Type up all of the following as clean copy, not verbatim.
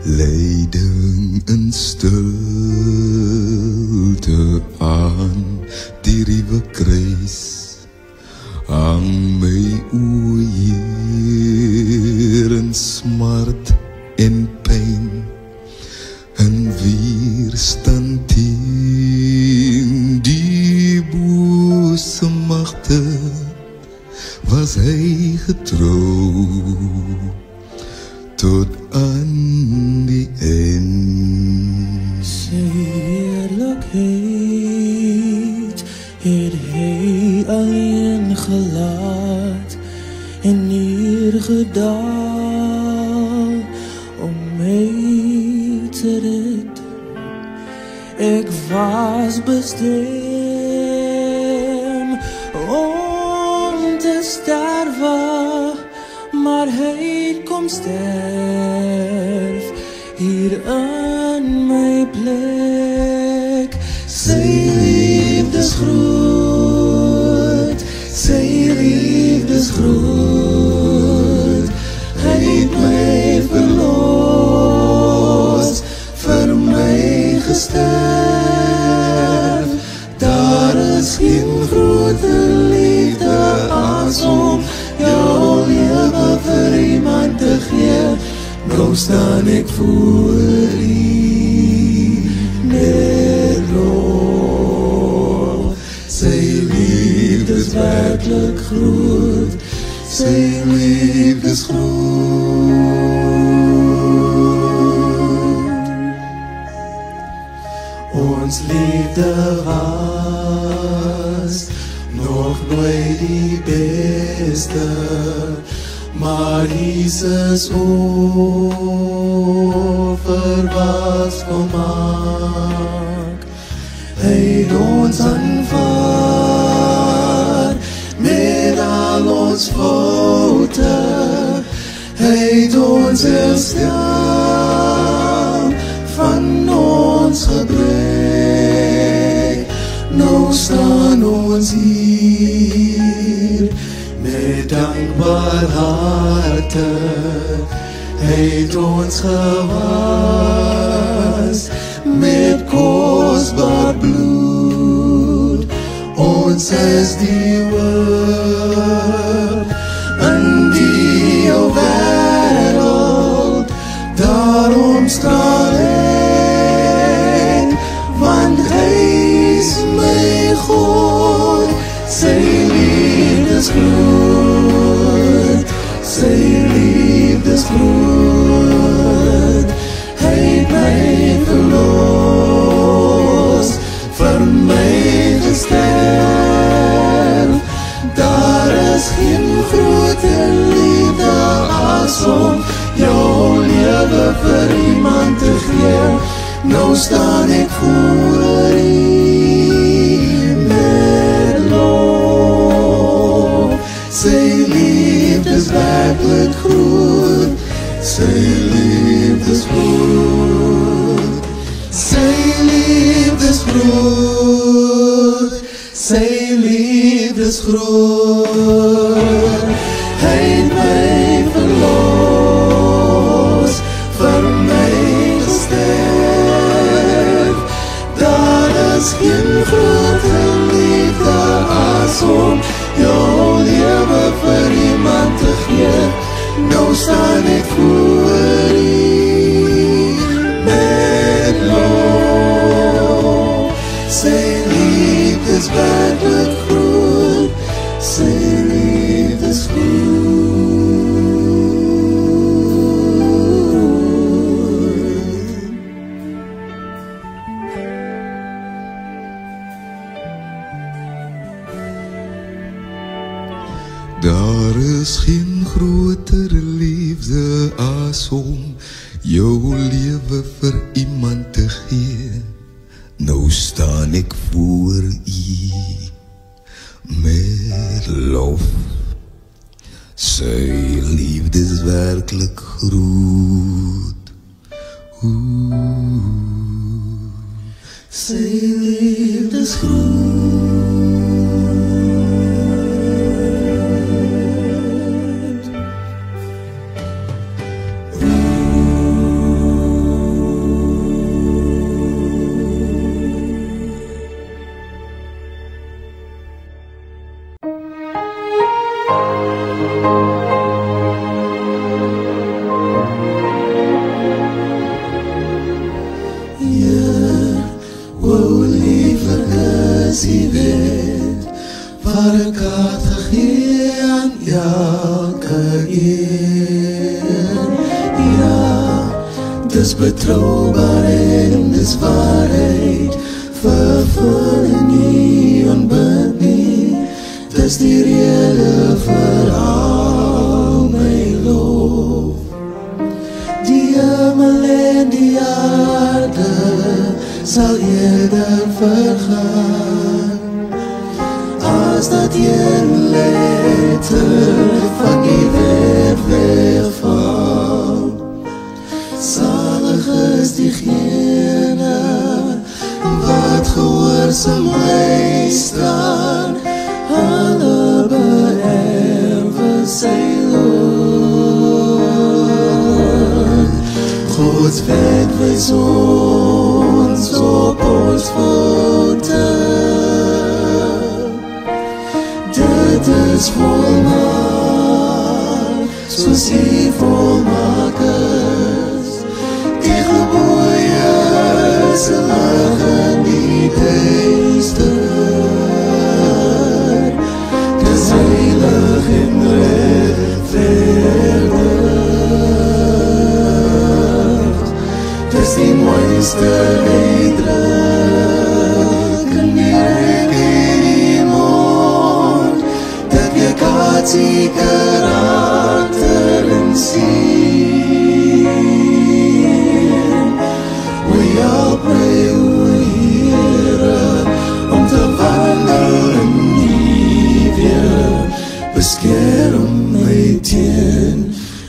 Leiding in stilte aan die ruwe kruis, hang my oor in smart en pyn, en weerstand teen die bose magte, was hy getrou tot aan die eind. Sy heerlikheid het hy alleen gelaat en neergedaal om my te red. Ek was bestem om te sterwe, maar hy kom sterf hier in my plek. Sy liefde is groot, sy liefde is groot. Hy het my verlos, vir my gesterf. Daar is geen groter liefde as om jou lewe vir iemand te gee. Nou staan ek voor U met lof. Sy liefde is werklik groot, sy liefde is groot. Ons liefde was nog nooit die beste, maar Jesus offer was volmaak. Hy het ons aanvaar met al ons foute. Hy het ons herstel van ons gebrek. Nou staan ons hier met dankbaar harte. Hy het ons gewas met kosbaar bloed. Ons is die hoop in die ou wêreld. Daarom straal ek, want hy is my God. Sy liefde is groot, sy liefde is groot. Hy het my verlos, vir my gesterf. Daar is geen groter liefde as om jou lewe vir iemand te gee. Nou staan ek voor U met lof. Sy liefde is werklik groot, sy liefde is groot. Sy liefde is groot, sy liefde is groot. Hy het my verlos, vir my gesterf. Daar is geen groter liefde as om jou lewe vir iemand te gee. Nou staan ek voor U met lof. Sy liefde is werklik groot, sy liefde is groot. Daar is geen groter liefde as om jou lewe vir iemand te gee. Nou staan ek voor U met lof. Sy liefde is werklik groot. Sy liefde is groot. is betrouwbaarheid en dis waarheid, vervul en nie ontbind nie, dis die rede vir al my lof. Die hemel en die aarde sal eerder vergaan, as dat een letter van die wet wegval. Zalig is diegene wat gehoorsaam bly staan, hulle beërwe sy loon. Gods wet wys ons op ons voete, dit is volmaak, soos die volmaak is. Die gebooie is lig in die duister, dis heilig en rechtvaardig, dis die mooiste uitdruk in die rek en die mond, dat jy die karakter en sien. We help my, o Heere, om te wandel in die weer, beskerm my teen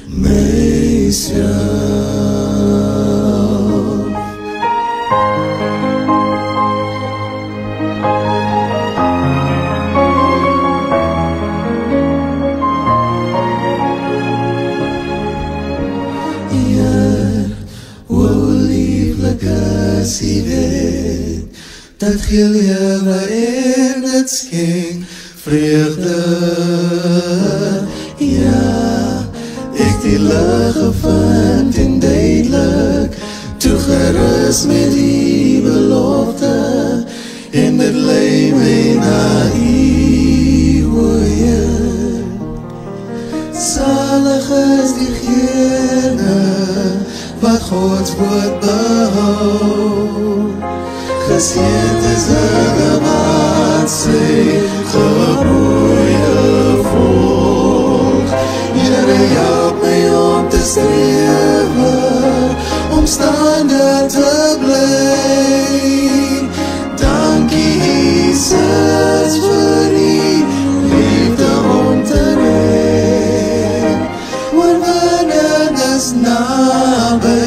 myself. As die wet, dat gee lewe en het skenk vreugde. Ja, ek die lig gevind en duidelik, toegerus met die belofte, en dit lei my na die Heer. Zalig is diegene wat Gods woord behou, geseend is hulle wat sy gebooie volg. Here, help my om te strewe, omstaande te bly. Dankie Jesus vir die liefde om te red, oorwinning is naby,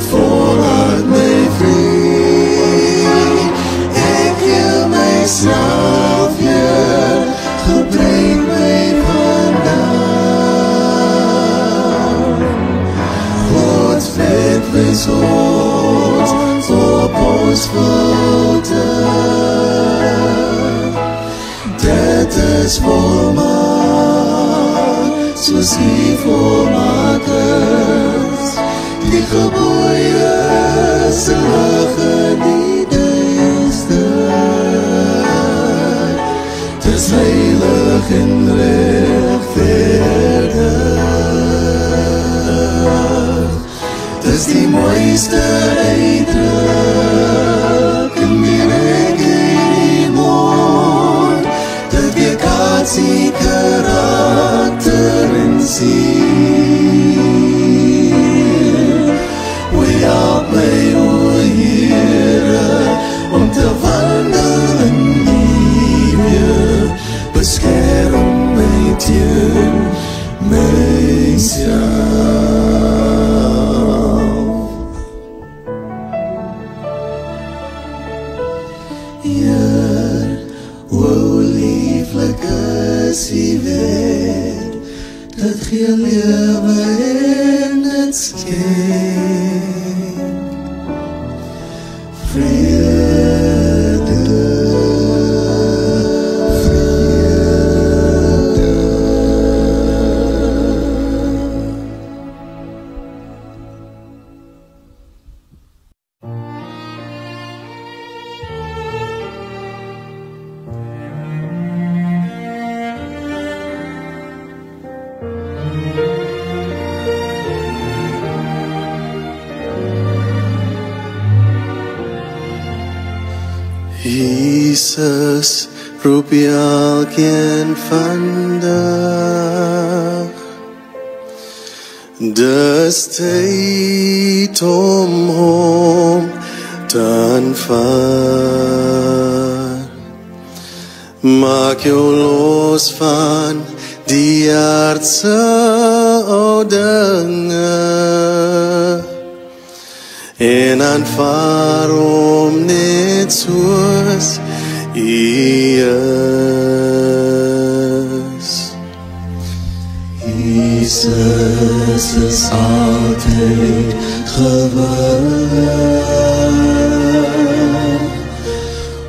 vooruit my vriend. Ek gee myself weer, gebruik my vandaan. Gods wet wys ons op ons voete, dit is volmaak, soos die volmaak is. Die gebooie is lig in die duister, dis heilig en rechtvaardig, dis die mooiste uitdruk in die rek en die mond, dat weerkaats die karakter en sien. Help my, o Heere, om te wandel in die weer, beskerm my teen myself. Heer, o lieflik is die wet, dat gee lewe en het skenk vrede. Jesus, roep elkeen vandag. Dis tyd om hom te aanvaar. Maak jou los van die aardse ou dinge en aanvaar hom net soos hy is. Jesus is altyd gewillig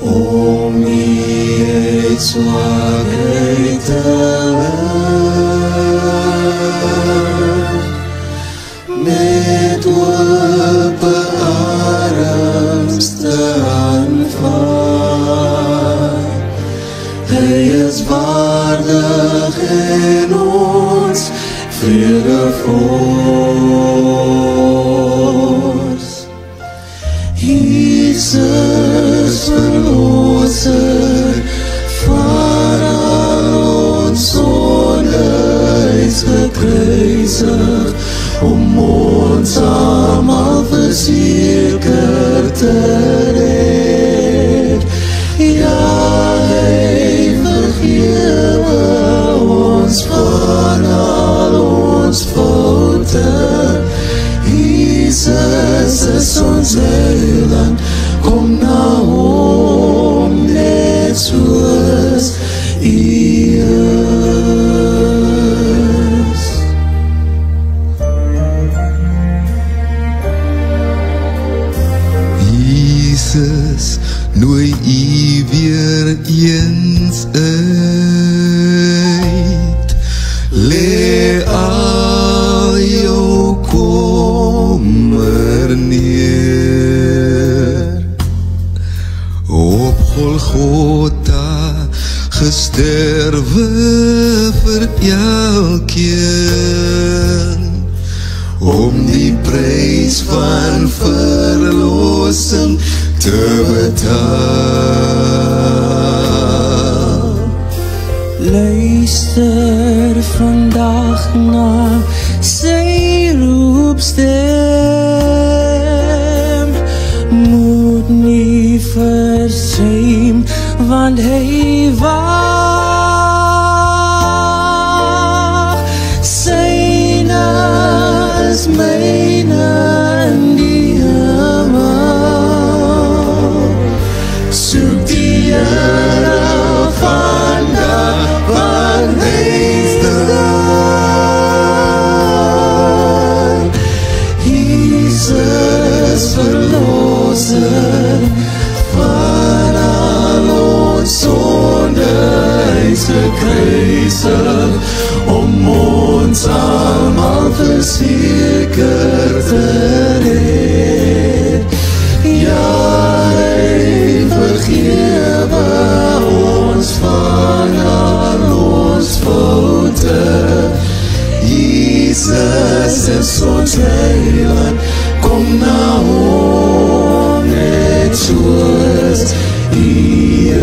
om nie uit swakheid te lig, met ope arms te aanvaar. Hy is waardig en ons vrede voors. Jesus, verlosser van al ons sonde, is gekruisig om ons almal verseker te red. Ja, hy vergewe ons van al ons foute. Jesus is ons heiland, kom na hom net soos hy is. Jesus, nooi u weer eens uit. Lê al jou kommer neer. Op Golgotha gesterwe vir elkeen, om die prys van verlossing te betaal. Luister vandag na sy roepstem, moet nie versuim, want hy wag. Syne is myne in die hemel. Soek die Here vandag, want hy is daar. Jesus, verlosser van al ons sonde, is gekruisig om ons almal verseker te red. Ja, hy vergewe ons van al ons foute. Jesus is ons heiland, kom na hom net soos hy is.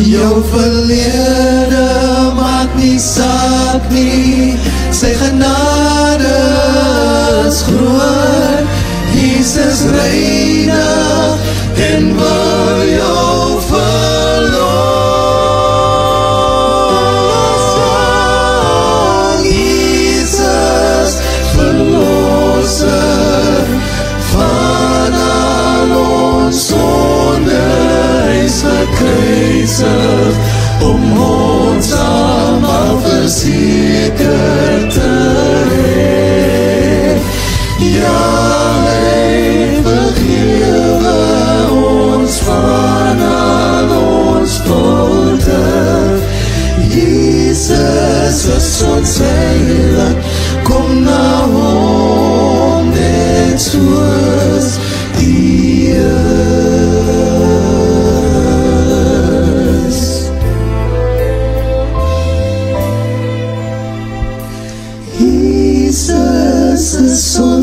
Jou verlede maak nie saak nie, sy genade is groot. Jesus reinig en wil jou verlos. Jesus, verlosser van al ons sonde, is gekruisig om ons almal verseker te red. Ja, hy vergewe ons van al ons foute. Jesus is ons heiland, kom na hom net soos hy is. Jesus, is so